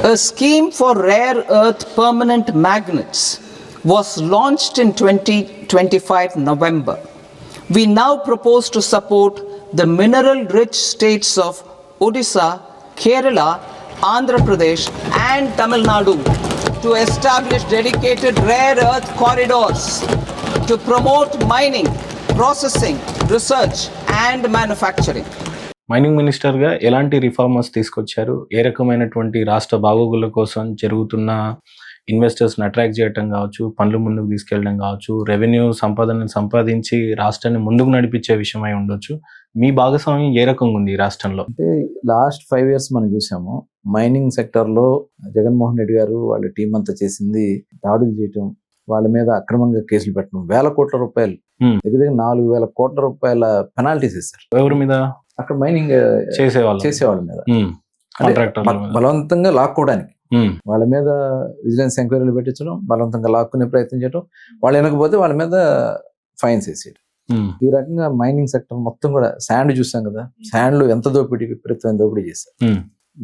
A scheme for rare earth permanent magnets was launched in 2025 November. We now propose to support the mineral-rich states of Odisha, Kerala, Andhra Pradesh and Tamil Nadu to establish dedicated rare earth corridors to promote mining, processing, research and manufacturing. Mining మినిస్టర్గా ఎలాంటి reformers తీసుకొచ్చారు, ఏ రకమైనటువంటి రాష్ట్ర బాగోగుల కోసం జరుగుతున్న ఇన్వెస్టర్స్ని attract చేయడం కావచ్చు, పనులు ముందుకు తీసుకెళ్ళడం కావచ్చు, రెవెన్యూ సంపాదనను సంపాదించి రాష్ట్రాన్ని ముందుకు నడిపించే విషయమై ఉండొచ్చు. మీ భాగస్వామ్యం ఏ రకంగా ఉంది ఈ రాష్ట్రంలో? అంటే లాస్ట్ 5 years మనం చూసాము, మైనింగ్ సెక్టర్లో జగన్మోహన్ రెడ్డి గారు వాళ్ళ టీం అంతా చేసింది దాడులు చేయటం, వాళ్ళ మీద అక్రమంగా కేసులు పెట్టడం, వేల కోట్ల రూపాయలు, దగ్గర 4,000 కోట్ల రూపాయల పెనాల్టీస్ ఇస్తారు. ఎవరి మీద? అక్కడ మైనింగ్ చేసేవాళ్ళ మీద, బలవంతంగా లాక్కోవడానికి వాళ్ళ మీద విజిలెన్స్ ఎంక్వైరీలు పెట్టించడం, బలవంతంగా లాక్కునే ప్రయత్నం చేయడం, వాళ్ళు వెనకపోతే వాళ్ళ మీద ఫైన్స్ వేసేయడం. ఈ రకంగా మైనింగ్ సెక్టర్ మొత్తం కూడా, శాండ్ చూసాం కదా, శాండ్ లో ఎంత విపరీతమైన దోపిడీ చేశారు.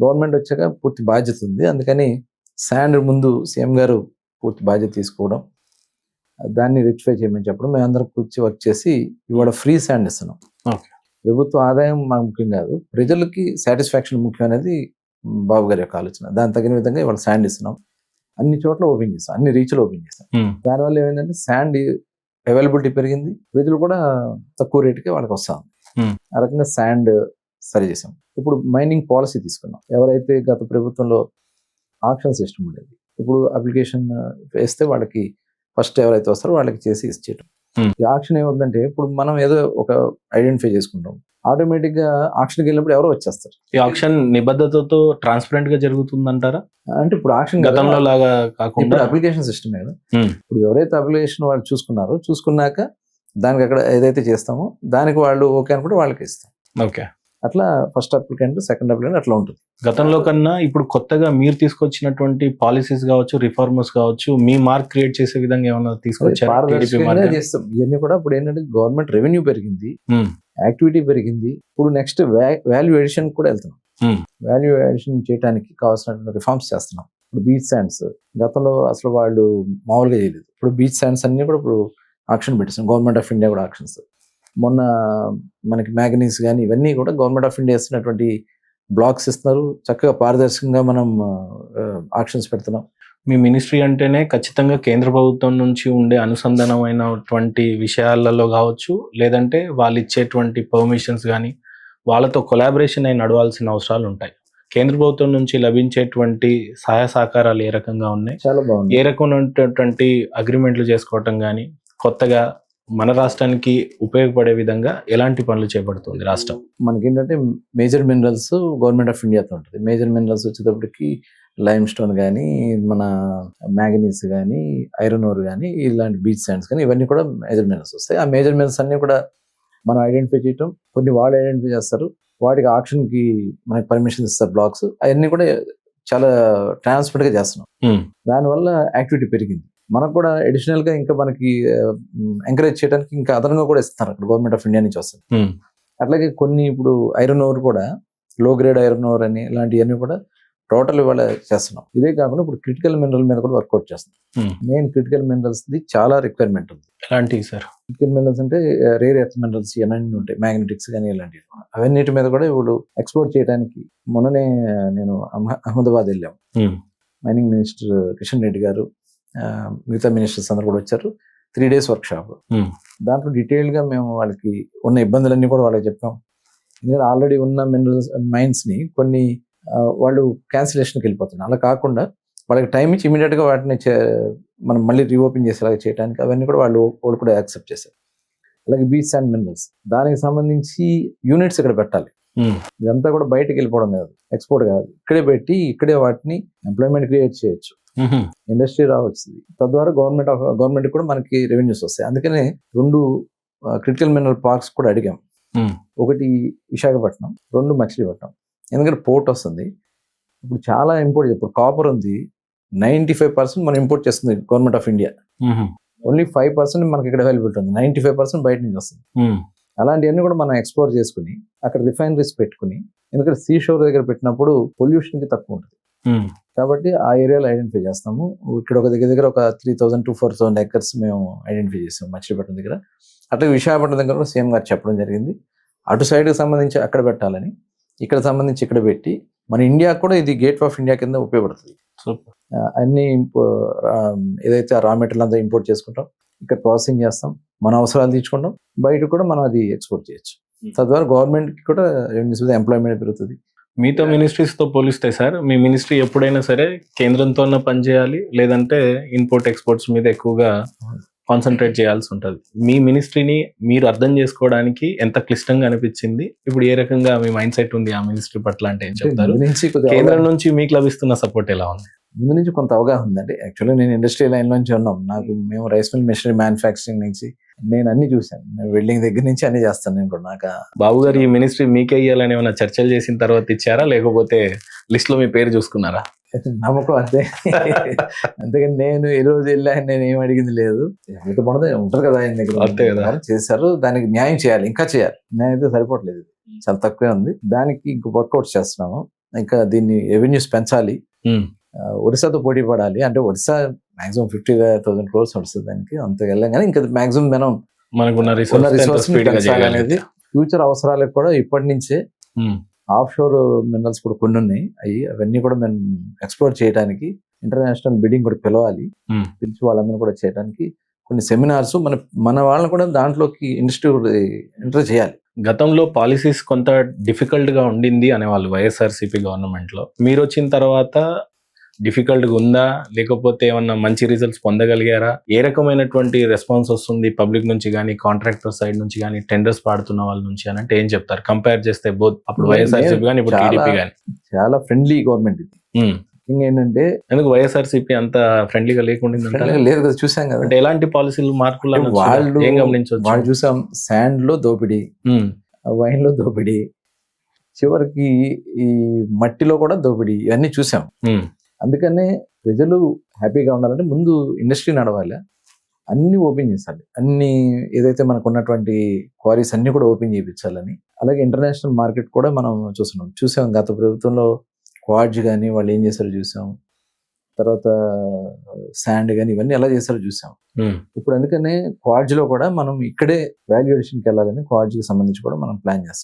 గవర్నమెంట్ వచ్చాక పూర్తి బాధ్యత ఉంది, అందుకని శాండ్ ముందు సీఎం గారు పూర్తి బాధ్యత తీసుకోవడం, దాన్ని రెక్టిఫై చేయమని చెప్పడం, మేమందరం కూర్చి వర్క్ చేసి ఇవాళ ఫ్రీ శాండ్ ఇస్తున్నాం. ప్రభుత్వ ఆదాయం మనకు ముఖ్యం కాదు, ప్రజలకి సాటిస్ఫాక్షన్ ముఖ్యం అనేది బాబు గారి యొక్క ఆలోచన. దాని తగిన విధంగా ఇవాళ శాండ్ ఇస్తున్నాం, అన్ని చోట్ల ఓపెన్ చేస్తాం, అన్ని రీచ్లో ఓపెన్ చేస్తాం. దానివల్ల ఏమైందంటే శాండ్ అవైలబిలిటీ పెరిగింది, ప్రజలు కూడా తక్కువ రేటుకే వాళ్ళకి వస్తాం. ఆ రకంగా శాండ్ సరి చేసాం. ఇప్పుడు మైనింగ్ పాలసీ తీసుకున్నాం. ఎవరైతే గత ప్రభుత్వంలో ఆక్షన్ సిస్టమ్ ఉండేది, ఇప్పుడు అప్లికేషన్ వేస్తే వాళ్ళకి ఫస్ట్ ఎవరైతే వస్తారో వాళ్ళకి చేసి ఇచ్చేయటం. ఈ ఆక్షన్ ఏమవుతుందంటే, ఇప్పుడు మనం ఏదో ఒక ఐడెంటిఫై చేసుకుంటాం, ఆటోమేటిక్ గా ఆక్షన్కి వెళ్ళినప్పుడు ఎవరో వచ్చేస్తారు. ఈ ఆక్షన్ నిబద్ధతతో ట్రాన్స్పరెంట్ గా జరుగుతుందంటారా? అంటే ఇప్పుడు ఆక్షన్ గతంలో లాగా కాకుండా అప్లికేషన్ సిస్టమ్ కదా, ఇప్పుడు ఎవరైతే అప్లికేషన్ వాళ్ళు చూసుకున్నాక దానికి అక్కడ ఏదైతే చేస్తామో దానికి వాళ్ళు ఓకే అనుకుంటే వాళ్ళకి ఇస్తాం. ఓకే, అట్లా ఫస్ట్ అప్లికెంట్, సెకండ్ అప్లికెంట్ అట్లా ఉంటుంది. గతంలో కన్నా ఇప్పుడు కొత్తగా మీరు తీసుకొచ్చినటువంటి పాలసీస్ కావచ్చు, రిఫార్మర్స్ కావచ్చు, మీ మార్క్ క్రియేట్ చేసే విధంగా ఏమైనా తీసుకొచ్చారు? చేస్తాం ఇవన్నీ కూడా. ఇప్పుడు ఏంటంటే గవర్నమెంట్ రెవెన్యూ పెరిగింది, యాక్టివిటీ పెరిగింది, ఇప్పుడు నెక్స్ట్ వాల్యూ ఎడిషన్ కూడా వెళ్తున్నాం. వాల్యూ ఎడిషన్ చేయడానికి కావాల్సిన రిఫార్మ్స్ చేస్తున్నాం. ఇప్పుడు బీచ్ శాండ్స్ గతంలో అసలు వాళ్ళు మామూలుగా చేయలేదు, ఇప్పుడు బీచ్ శాండ్స్ అన్ని కూడా ఇప్పుడు ఆక్షన్ పెట్టేస్తాం. గవర్నమెంట్ ఆఫ్ ఇండియా కూడా ఆక్షన్స్, మొన్న మనకి మ్యాగనీస్ కానీ ఇవన్నీ కూడా గవర్నమెంట్ ఆఫ్ ఇండియా ఇస్తున్నటువంటి బ్లాక్స్ ఇస్తున్నారు, చక్కగా పారదర్శకంగా మనం ఆక్షన్స్ పెడుతున్నాం. మీ మినిస్ట్రీ అంటేనే ఖచ్చితంగా కేంద్ర ప్రభుత్వం నుంచి ఉండే అనుసంధానమైనటువంటి విషయాలలో కావచ్చు, లేదంటే వాళ్ళు ఇచ్చేటువంటి పర్మిషన్స్ కానీ వాళ్ళతో కొలాబరేషన్ అయి నడవాల్సిన అవసరాలు ఉంటాయి. కేంద్ర ప్రభుత్వం నుంచి లభించేటువంటి సహాయ సహకారాలు ఏ రకంగా ఉన్నాయి? చాలా బాగుంది. ఏ రకమైనటువంటి అగ్రిమెంట్లు చేసుకోవటం కానీ, కొత్తగా మన రాష్ట్రానికి ఉపయోగపడే విధంగా ఎలాంటి పనులు చేపడుతుంది రాష్ట్రం? మనకేంటంటే మేజర్ మినరల్స్ గవర్నమెంట్ ఆఫ్ ఇండియాతో ఉంటుంది. మేజర్ మినరల్స్ వచ్చేటప్పటికి లైమ్ స్టోన్ కానీ, మన మ్యాగనీస్ కానీ, ఐరన్ ఓర్ కానీ, ఇలాంటి బీచ్ శాండ్స్ కానీ, ఇవన్నీ కూడా మేజర్ మినరల్స్ వస్తాయి. ఆ మేజర్ మినరల్స్ అన్ని కూడా మనం ఐడెంటిఫై చేయటం, కొన్ని వాళ్ళు ఐడెంటిఫై చేస్తారు, వాటికి ఆక్షన్కి మనకి పర్మిషన్ ఇస్తారు, బ్లాక్స్ అవన్నీ కూడా చాలా ట్రాన్స్పరెంట్గా చేస్తున్నాం. దానివల్ల యాక్టివిటీ పెరిగింది. మనకు కూడా అడిషనల్ గా ఇంకా మనకి ఎంకరేజ్ చేయడానికి ఇంకా అదనంగా కూడా ఇస్తున్నారు, అక్కడ గవర్నమెంట్ ఆఫ్ ఇండియా నుంచి వస్తుంది. అట్లాగే కొన్ని ఇప్పుడు ఐరన్ ఓర్ కూడా, లో గ్రేడ్ ఐరన్ ఓర్ అని ఇలాంటివన్నీ కూడా టోటల్ ఇవాళ చేస్తున్నాం. ఇదే కాకుండా ఇప్పుడు క్రిటికల్ మినరల్ మీద కూడా వర్కౌట్ చేస్తున్నాం. మెయిన్ క్రిటికల్ మినరల్స్ ది చాలా రిక్వైర్మెంట్ ఉంది. ఎలాంటివి సార్? క్రిటికల్ మినరల్స్ అంటే రేర్ ఎర్త్ మినరల్స్ ఇవన్నీ ఉంటాయి, మ్యాగ్నెటిక్స్ కానీ ఇలాంటివి, అవన్నిటి మీద కూడా ఇప్పుడు ఎక్స్పోర్ట్ చేయడానికి మొన్ననే నేను అహ్మదాబాద్ వెళ్ళాం. మైనింగ్ మినిస్టర్ కిషన్ రెడ్డి గారు, మిగతా మినిస్టర్స్ అందరూ కూడా వచ్చారు. 3 days వర్క్షాప్. దాంట్లో డీటెయిల్ గా మేము వాళ్ళకి ఉన్న ఇబ్బందులన్నీ కూడా వాళ్ళకి చెప్పాం. ఎందుకంటే ఆల్రెడీ ఉన్న మినరల్స్ మైన్స్ ని కొన్ని వాళ్ళు క్యాన్సిలేషన్కి వెళ్ళిపోతున్నారు. అలా కాకుండా వాళ్ళకి టైం ఇచ్చి ఇమీడియట్ గా వాటిని మనం మళ్ళీ రీఓపెన్ చేసేలాగా చేయడానికి అవన్నీ కూడా వాళ్ళు కూడా యాక్సెప్ట్ చేశారు. అలాగే బీచ్ అండ్ మినరల్స్, దానికి సంబంధించి యూనిట్స్ ఇక్కడ పెట్టాలి. ఇదంతా కూడా బయటకు వెళ్ళిపోవడం కాదు, ఎక్స్పోర్ట్ కాదు, ఇక్కడే పెట్టి ఇక్కడే వాటిని ఎంప్లాయ్మెంట్ క్రియేట్ చేయొచ్చు, ఇండస్ట్రీ రావచ్చు. తద్వారా గవర్నమెంట్ కూడా మనకి రెవెన్యూస్ వస్తాయి. అందుకనే 2 క్రిటికల్ మినరల్ పార్క్స్ కూడా అడిగాం. ఒకటి విశాఖపట్నం, 2 మచిలీపట్నం. ఎందుకంటే పోర్ట్ వస్తుంది. ఇప్పుడు చాలా ఇంపోర్ట్, ఇప్పుడు కాపర్ ఉంది, 95% మనం ఇంపోర్ట్ చేస్తుంది గవర్నమెంట్ ఆఫ్ ఇండియా. ఓన్లీ 5% మనకి ఇక్కడ అవైలబిలిటీ ఉంది, 95% బయట నుంచి వస్తుంది. అలాంటివన్నీ కూడా మనం ఎక్స్ప్లోర్ చేసుకుని అక్కడ రిఫైనరీస్ పెట్టుకుని, ఎందుకంటే సీ షోర్ దగ్గర పెట్టినప్పుడు పొల్యూషన్ కి తక్కువ ఉంటుంది. కాబట్టి ఆ ఏరియాలో ఐడెంటిఫై చేస్తాము. ఇక్కడ ఒక దగ్గర ఒక 3000 to 4000 ఎకర్స్ మేము ఐడెంటిఫై చేసాం మచిలీపట్నం దగ్గర. అట్లాగే విశాఖపట్నం దగ్గర కూడా సీఎం గారు చెప్పడం జరిగింది. అటు సైడ్కి సంబంధించి అక్కడ పెట్టాలని, ఇక్కడ సంబంధించి ఇక్కడ పెట్టి మన ఇండియా కూడా ఇది గేట్ ఆఫ్ ఇండియా కింద ఉపయోగపడుతుంది. సూపర్. అన్ని ఏదైతే రా మెటీరియల్ అంతా ఇంపోర్ట్ చేసుకుంటాం, ఇక్కడ ప్రాసెసింగ్ చేస్తాం, మన అవసరాలు తీర్చుకుంటాం, బయట కూడా మనం అది ఎక్స్పోర్ట్ చేయొచ్చు. తద్వారా గవర్నమెంట్కి కూడా ఎంప్లాయ్మెంట్ పెరుగుతుంది. మిగతా మినిస్ట్రీస్ తో పోలిస్తే సార్, మీ మినిస్ట్రీ ఎప్పుడైనా సరే కేంద్రంతో పనిచేయాలి, లేదంటే ఇంపోర్ట్ ఎక్స్పోర్ట్స్ మీద ఎక్కువగా కాన్సన్ట్రేట్ చేయాల్సి ఉంటుంది. మీ మినిస్ట్రీని మీరు అర్థం చేసుకోవడానికి ఎంత క్లిష్టంగా అనిపించింది, ఇప్పుడు ఏ రకంగా మీ మైండ్ సెట్ ఉంది ఆ మినిస్ట్రీ పట్ల అంటే ఏం చెప్తారు? ముందు నుంచి కొద్దిగా కేంద్రం నుంచి మీకు లభిస్తున్న సపోర్ట్ ఎలా ఉంది? ముందు నుంచి కొంత అవగాహన ఉందండి. యాక్చువల్లీ నేను ఇండస్ట్రీ లైన్ నుంచి ఉన్నాం. మేము రైస్ మిల్ మెషినరీ మ్యానుఫ్యాక్చరింగ్ నుంచి నేను అన్ని చూశాను. వెల్డింగ్ దగ్గర నుంచి అన్ని చేస్తాను నేను కూడా. నాకు బాబు గారు ఈ మినిస్ట్రీ మీకే ఇయ్యాలని ఏమైనా చర్చలు చేసిన తర్వాత ఇచ్చారా, లేకపోతే లిస్ట్ లో మీ పేరు చూసుకున్నారా? నమ్మకం అంతే. అంతేగాని నేను ఈ రోజు వెళ్ళాను, నేను ఏం అడిగింది లేదు. ఎవరితో పడదే ఉంటారు కదా ఆయన అంతే కదా. దగ్గర, చేశారు. దానికి న్యాయం చేయాలి, ఇంకా చేయాలి. న్యాయం అయితే సరిపోవట్లేదు, చాలా తక్కువే ఉంది. దానికి ఇంక వర్కౌట్ చేస్తున్నాము. ఇంకా దీన్ని రెవెన్యూస్ పెంచాలి, ఒరిస్సాతో పోటీ పడాలి. అంటే ఒరిస్సా మాక్సిమం 50,000 crores వస్తుంది, దానికి అంత వెళ్ళాం. కానీ ఇంకా మాక్సిమం మనం మనకున్న రిసోర్స్ అనేది ఫ్యూచర్ అవసరాలకు కూడా ఇప్పటి నుంచే ఆఫ్ షోర్ మినరల్స్ కూడా కొన్ని ఉన్నాయి. అవన్నీ కూడా మనం ఎక్స్ప్లోర్ చేయడానికి ఇంటర్నేషనల్ బిడ్డింగ్ కూడా పిలవాలి. పిలిచి వాళ్ళందరూ కూడా చేయడానికి కొన్ని సెమినార్స్ మన వాళ్ళని కూడా దాంట్లోకి ఇండస్ట్రీ ఎంటర్ చేయాలి. గతంలో పాలసీస్ కొంత డిఫికల్ట్ గా ఉండింది అనేవాళ్ళు వైఎస్ఆర్సీపీ గవర్నమెంట్ లో. మీరు వచ్చిన తర్వాత డిఫికల్ట్ గా ఉందా, లేకపోతే ఏమన్నా మంచి రిజల్ట్స్ పొందగలిగారా? ఏ రకమైనటువంటి రెస్పాన్స్ వస్తుంది పబ్లిక్ నుంచి కానీ, కాంట్రాక్టర్ సైడ్ నుంచి కానీ, టెండర్స్ పాడుతున్న వాళ్ళ నుంచి అని అంటే ఏం చెప్తారు? కంపేర్ చేస్తే బోత్ అప్పుడు వైఎస్ఆర్సీపీ కానీ ఇప్పుడు టీడీపీ కానీ. చాలా ఫ్రెండ్లీ గవర్నమెంట్ ఇది. ఏంటంటే ఎందుకు వైఎస్ఆర్సీపీ అంత ఫ్రెండ్లీగా లేకుండా లేదు కదా, చూసాం కదా. అంటే ఎలాంటి పాలసీలు మార్పులు వాళ్ళు ఏం గమనించవచ్చు? వాళ్ళు చూసాం, శాండ్ లో దోపిడీ, వైన్ లో దోపిడీ, చివరికి ఈ మట్టిలో కూడా దోపిడీ, ఇవన్నీ చూసాం. అందుకనే ప్రజలు హ్యాపీగా ఉండాలంటే ముందు ఇండస్ట్రీ నడవాలి, అన్ని ఓపెన్ చేయాలి. అన్ని ఏదైతే మనకు ఉన్నటువంటి క్వారీస్ అన్ని కూడా ఓపెన్ చేయించాలని. అలాగే ఇంటర్నేషనల్ మార్కెట్ కూడా మనం చూసాం. గత ప్రభుత్వంలో క్వాడ్జ్ కానీ వాళ్ళు ఏం చేశారో చూసాం. తర్వాత శాండ్ కానీ ఇవన్నీ ఎలా చేశారో చూసాం. ఇప్పుడు అందుకనే క్వాడ్జ్ లో కూడా మనం ఇక్కడే వాల్యుయేషన్కి వెళ్ళాలని క్వాడ్జ్కి సంబంధించి కూడా మనం ప్లాన్ చేస్తాం.